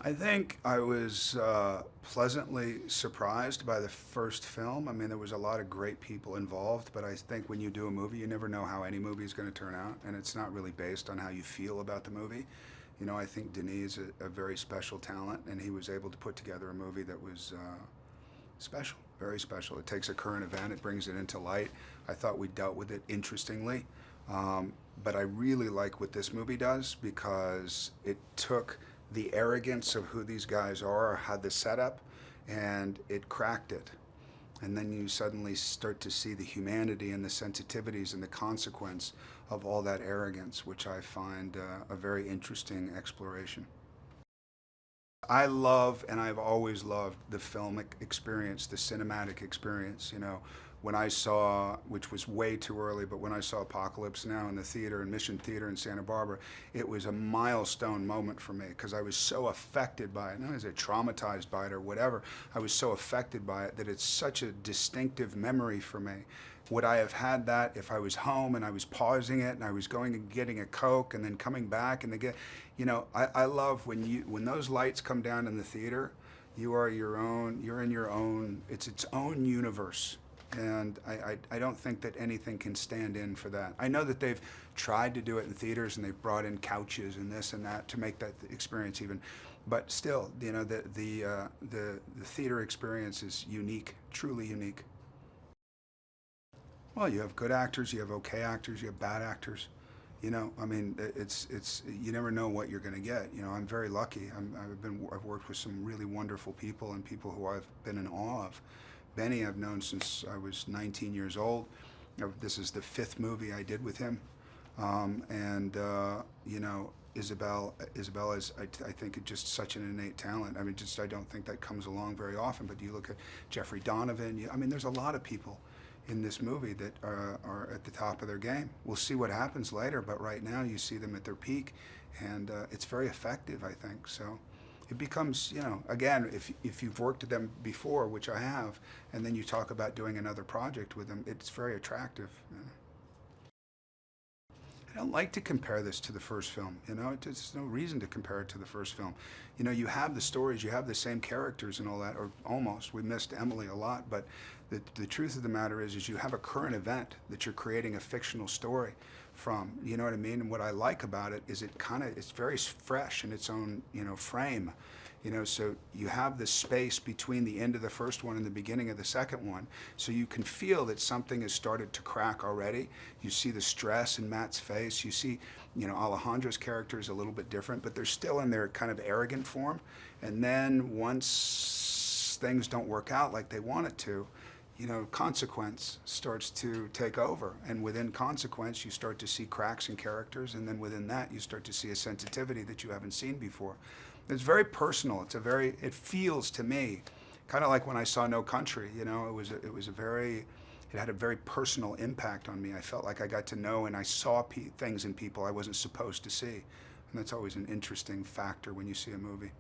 I think I was pleasantly surprised by the first film. I mean, there was a lot of great people involved, but I think when you do a movie, you never know how any movie is going to turn out, and it's not really based on how you feel about the movie. You know, I think Denis is a very special talent, and he was able to put together a movie that was special, very special. It takes a current event, it brings it into light. I thought we dealt with it interestingly, but I really like what this movie does because it took the arrogance of who these guys are, had the setup, and it cracked it. And then you suddenly start to see the humanity and the sensitivities and the consequence of all that arrogance, which I find a very interesting exploration. I love, and I've always loved, the filmic experience, the cinematic experience. You know, when I saw, which was way too early, but when I saw Apocalypse Now in the theater, in Mission Theater in Santa Barbara, it was a milestone moment for me because I was so affected by it. Not as traumatized by it or whatever, I was so affected by it that it's such a distinctive memory for me. Would I have had that if I was home and I was pausing it and I was going and getting a Coke and then coming back and again, you know, I love when those lights come down in the theater, you are your own, you're in your own, it's its own universe. And I don't think that anything can stand in for that. I know that they've tried to do it in theaters and they've brought in couches and this and that to make that experience even, but still, you know, the theater experience is unique, truly unique. Well, you have good actors, you have okay actors, you have bad actors. You know, I mean, it's you never know what you're going to get. You know, I'm very lucky. I've worked with some really wonderful people and people who I've been in awe of. Benny I've known since I was 19 years old. This is the fifth movie I did with him, and you know, Isabel is I think just such an innate talent. I mean, just I don't think that comes along very often. But you look at Jeffrey Donovan. I mean, there's a lot of people in this movie that are at the top of their game. We'll see what happens later, but right now you see them at their peak, and it's very effective, I think. So it becomes, you know, again, if you've worked with them before, which I have, and then you talk about doing another project with them, it's very attractive. You know? I don't like to compare this to the first film. You know, there's no reason to compare it to the first film. You know, you have the stories, you have the same characters and all that, or almost. We missed Emily a lot, but the truth of the matter is you have a current event that you're creating a fictional story from. You know what I mean? And what I like about it is it's very fresh in its own, you know, frame. You know, so you have this space between the end of the first one and the beginning of the second one, so you can feel that something has started to crack already. You see the stress in Matt's face. You see, you know, Alejandro's character is a little bit different, but they're still in their kind of arrogant form. And then once things don't work out like they want it to, you know, consequence starts to take over. And within consequence, you start to see cracks in characters, and then within that, you start to see a sensitivity that you haven't seen before. It's very personal. It feels to me kind of like when I saw No Country. You know, it had a very personal impact on me. I felt like I got to know and I saw things in people I wasn't supposed to see. And that's always an interesting factor when you see a movie.